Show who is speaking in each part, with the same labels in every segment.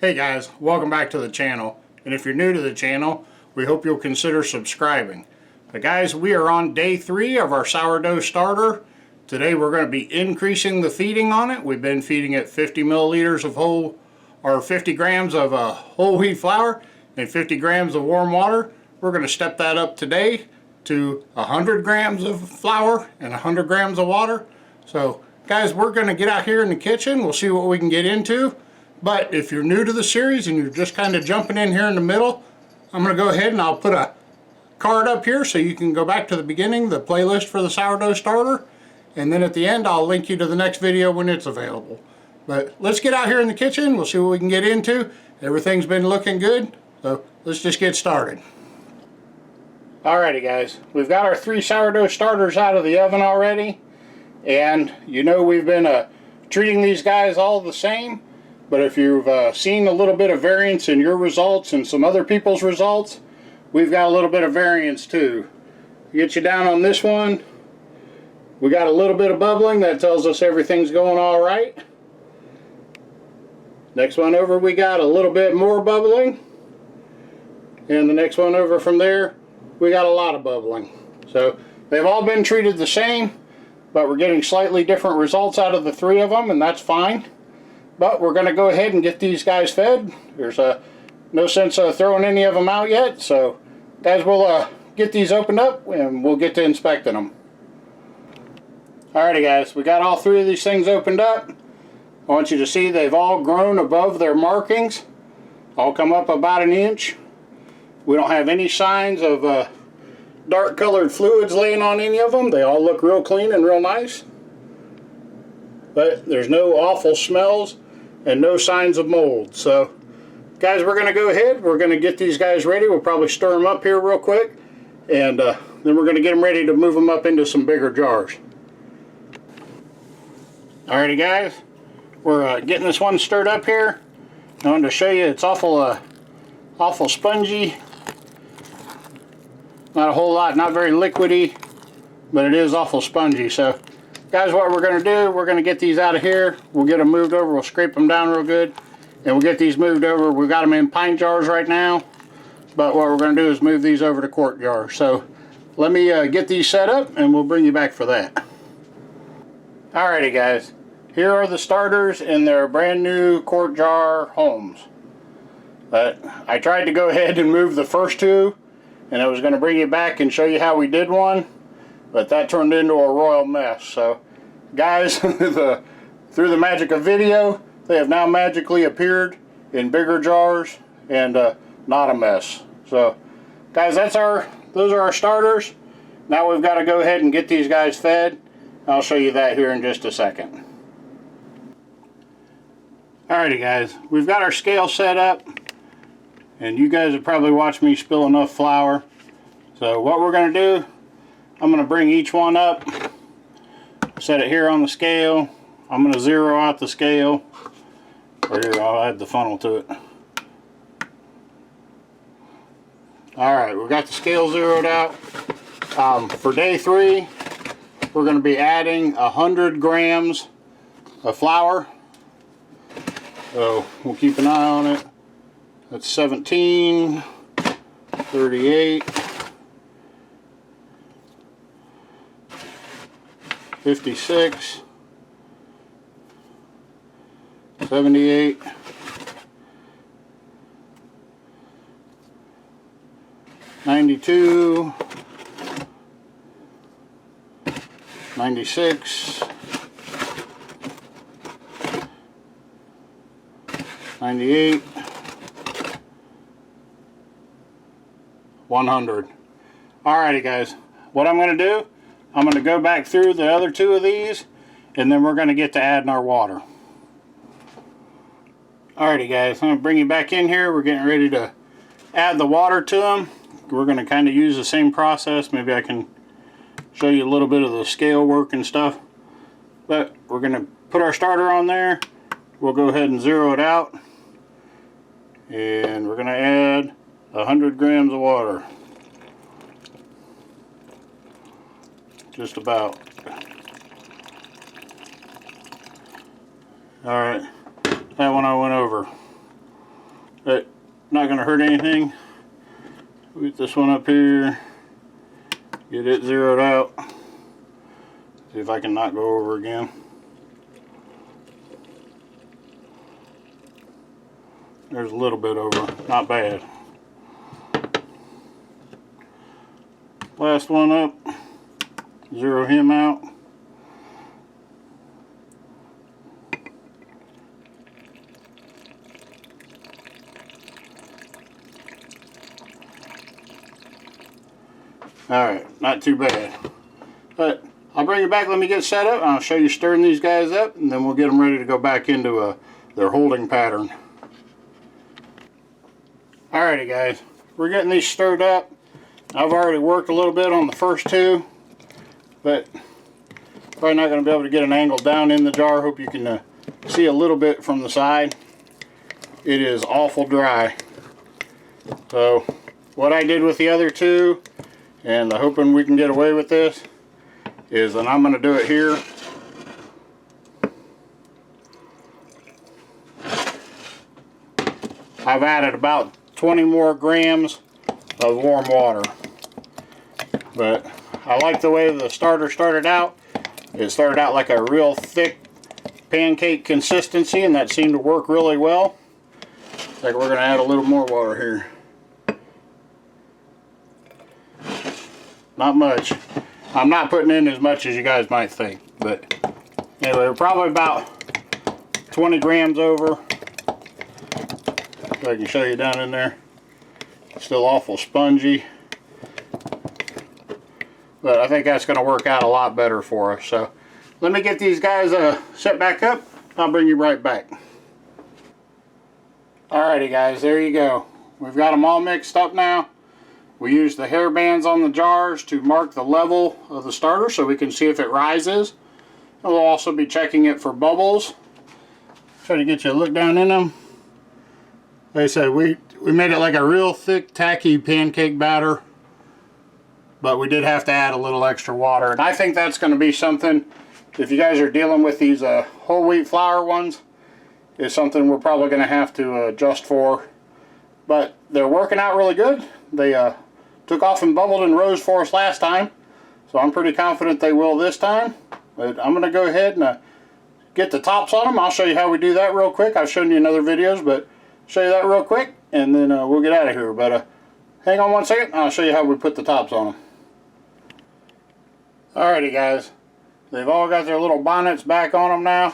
Speaker 1: Hey guys, welcome back to the channel. And if you're new to the channel, we hope you'll consider subscribing. But guys, we are on day 3 of our sourdough starter. Today we're going to be increasing the feeding on it. We've been feeding it 50 milliliters of 50 grams of whole wheat flour and 50 grams of warm water. We're going to step that up today to 100 grams of flour and 100 grams of water. So guys, we're going to get out here in the kitchen. We'll see what we can get into. But if you're new to the series and you're just kind of jumping in here in the middle, I'm going to go ahead and I'll put a card up here so you can go back to the beginning, the playlist for the sourdough starter, and then at the end I'll link you to the next video when it's available. But let's get out here in the kitchen, we'll see what we can get into. Everything's been looking good, so let's just get started. Alrighty guys, we've got our 3 sourdough starters out of the oven already, and you know we've been treating these guys all the same. But if you've seen a little bit of variance in your results and some other people's results, we've got a little bit of variance too. Get you down on this one, we got a little bit of bubbling. That tells us everything's going all right. Next one over, we got a little bit more bubbling. And the next one over from there, we got a lot of bubbling. So they've all been treated the same, but we're getting slightly different results out of the 3 of them, and that's fine. But we're going to go ahead and get these guys fed. There's no sense throwing any of them out yet. So guys, we'll get these opened up and we'll get to inspecting them. Alrighty guys, we got all 3 of these things opened up. I want you to see they've all grown above their markings. All come up about 1 inch. We don't have any signs of dark colored fluids laying on any of them. They all look real clean and real nice. But there's no awful smells and no signs of mold. So guys, we're going to go ahead, we're going to get these guys ready. We'll probably stir them up here real quick, and then we're going to get them ready to move them up into some bigger jars. Alrighty guys, we're getting this one stirred up here. I wanted to show you it's awful spongy. Not a whole lot, not very liquidy, but it is awful spongy. So guys, what we're going to do, we're going to get these out of here. We'll get them moved over. We'll scrape them down real good. And we'll get these moved over. We've got them in pint jars right now. But what we're going to do is move these over to quart jars. So let me get these set up and we'll bring you back for that. Alrighty guys. Here are the starters in their brand new quart jar homes. But I tried to go ahead and move the first 2. And I was going to bring you back and show you how we did one. But that turned into a royal mess. So guys, through the magic of video, they have now magically appeared in bigger jars and not a mess. So guys, those are our starters. Now we've got to go ahead and get these guys fed. I'll show you that here in just a second. Alrighty guys, we've got our scale set up, and you guys have probably watched me spill enough flour. So what we're going to do, I'm going to bring each one up, set it here on the scale. I'm going to zero out the scale. Or here, I'll add the funnel to it. Alright, we've got the scale zeroed out. For day 3, we're going to be adding 100 grams of flour. So we'll keep an eye on it. That's 17, 38, 56, 78, 92, 96, 98, 100. Alrighty guys, what I'm going to do, I'm going to go back through the other 2 of these, and then we're going to get to adding our water. Alrighty guys, I'm going to bring you back in here. We're getting ready to add the water to them. We're going to kind of use the same process. Maybe I can show you a little bit of the scale work and stuff. But we're going to put our starter on there. We'll go ahead and zero it out. And we're going to add 100 grams of water. Just about. Alright, that one I went over. not going to hurt anything. Get this one up here, get it zeroed out. See if I can not go over again. There's a little bit over, not bad. Last one up, zero him out. Alright, not too bad. But I'll bring you back, let me get set up, and I'll show you stirring these guys up, and then we'll get them ready to go back into their holding pattern. Alrighty guys, we're getting these stirred up. I've already worked a little bit on the first two, but probably not going to be able to get an angle down in the jar. Hope you can see a little bit from the side. It is awful dry. So what I did with the other two, and I'm hoping we can get away with this, is that I'm going to do it here. I've added about 20 more grams of warm water. But I like the way the starter started out. It started out like a real thick pancake consistency, and that seemed to work really well. Looks like we're going to add a little more water here. Not much. I'm not putting in as much as you guys might think, but anyway, we're probably about 20 grams over. So I can show you down in there. Still awful spongy, but I think that's going to work out a lot better for us. So let me get these guys set back up. I'll bring you right back. Alrighty guys, there you go. We've got them all mixed up now. We use the hair bands on the jars to mark the level of the starter so we can see if it rises. And we'll also be checking it for bubbles. Try to get you a look down in them. Like I said, we made it like a real thick, tacky pancake batter, but we did have to add a little extra water. And I think that's going to be something, if you guys are dealing with these whole wheat flour ones, is something we're probably going to have to adjust for. But they're working out really good. They took off and bubbled and rose for us last time, so I'm pretty confident they will this time. But I'm going to go ahead and get the tops on them. I'll show you how we do that real quick. I've shown you in other videos, but show you that real quick, and then we'll get out of here. But hang on one second, I'll show you how we put the tops on them. Alrighty guys, they've all got their little bonnets back on them now,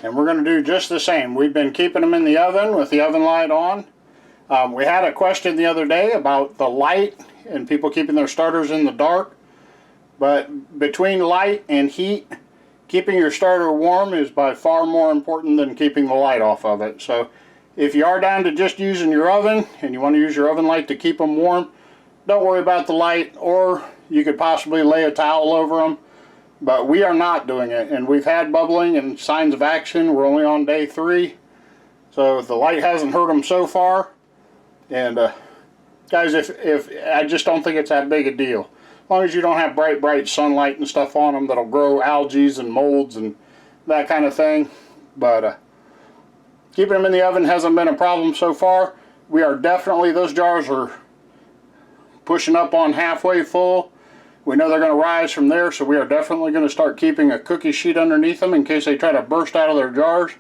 Speaker 1: and we're going to do just the same. We've been keeping them in the oven with the oven light on. We had a question the other day about the light and people keeping their starters in the dark, but between light and heat, keeping your starter warm is by far more important than keeping the light off of it. So if you are down to just using your oven and you want to use your oven light to keep them warm, don't worry about the light, or you could possibly lay a towel over them. But we are not doing it, and we've had bubbling and signs of action. We're only on day 3, so the light hasn't hurt them so far. And guys, if I just don't think it's that big a deal, as long as you don't have bright sunlight and stuff on them that'll grow algae and molds and that kind of thing. But keeping them in the oven hasn't been a problem so far. We are definitely, those jars are pushing up on halfway full. We know they're going to rise from there, so we are definitely going to start keeping a cookie sheet underneath them in case they try to burst out of their jars.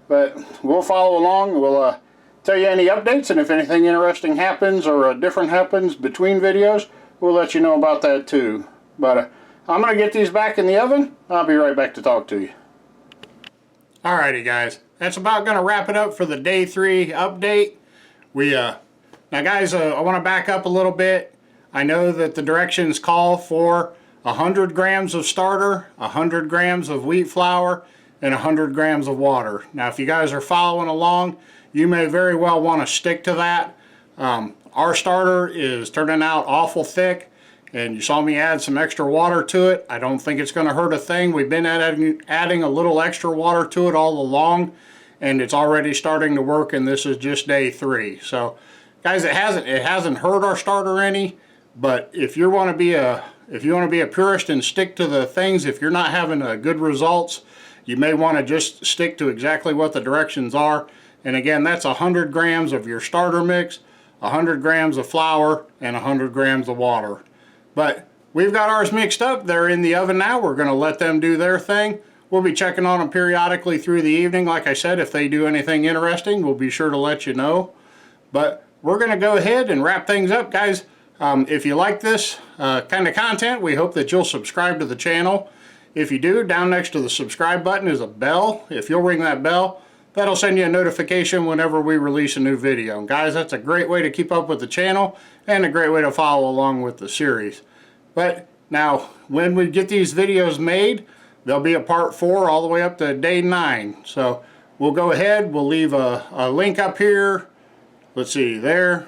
Speaker 1: But we'll follow along. We'll tell you any updates, and if anything interesting happens or different happens between videos, we'll let you know about that too. But I'm going to get these back in the oven. I'll be right back to talk to you. Alrighty guys, that's about going to wrap it up for the day 3 update. Now guys, I want to back up a little bit. I know that the directions call for 100 grams of starter, 100 grams of wheat flour, and 100 grams of water. Now if you guys are following along, you may very well want to stick to that. Our starter is turning out awful thick, and you saw me add some extra water to it. I don't think it's going to hurt a thing. We've been adding a little extra water to it all along, and it's already starting to work, and this is just day 3. So guys, it hasn't hurt our starter any, but if you want to be a purist and stick to the things, if you're not having good results, you may want to just stick to exactly what the directions are And again, that's 100 grams of your starter mix, 100 grams of flour, and 100 grams of water. But we've got ours mixed up. They're in the oven now. We're going to let them do their thing. We'll be checking on them periodically through the evening. Like I said, if they do anything interesting, we'll be sure to let you know. But we're going to go ahead and wrap things up, guys. If you like this kind of content, we hope that you'll subscribe to the channel. If you do, down next to the subscribe button is a bell. If you'll ring that bell, that'll send you a notification whenever we release a new video. And guys, that's a great way to keep up with the channel and a great way to follow along with the series. But now, when we get these videos made, there'll be a part 4 all the way up to day 9. So we'll go ahead, we'll leave a link up here. Let's see, there.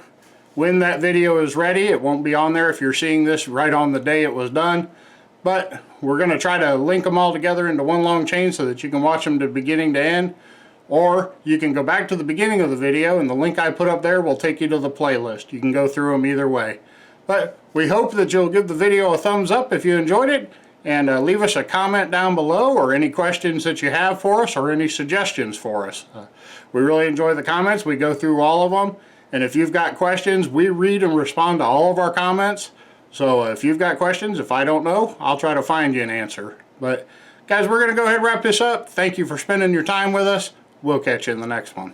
Speaker 1: When that video is ready, it won't be on there if you're seeing this right on the day it was done. But we're going to try to link them all together into one long chain so that you can watch them to beginning to end. Or you can go back to the beginning of the video and the link I put up there will take you to the playlist. You can go through them either way. But we hope that you'll give the video a thumbs up if you enjoyed it. And leave us a comment down below, or any questions that you have for us, or any suggestions for us. We really enjoy the comments. We go through all of them. And if you've got questions, we read and respond to all of our comments. So if you've got questions, if I don't know, I'll try to find you an answer. But guys, we're going to go ahead and wrap this up. Thank you for spending your time with us. We'll catch you in the next one.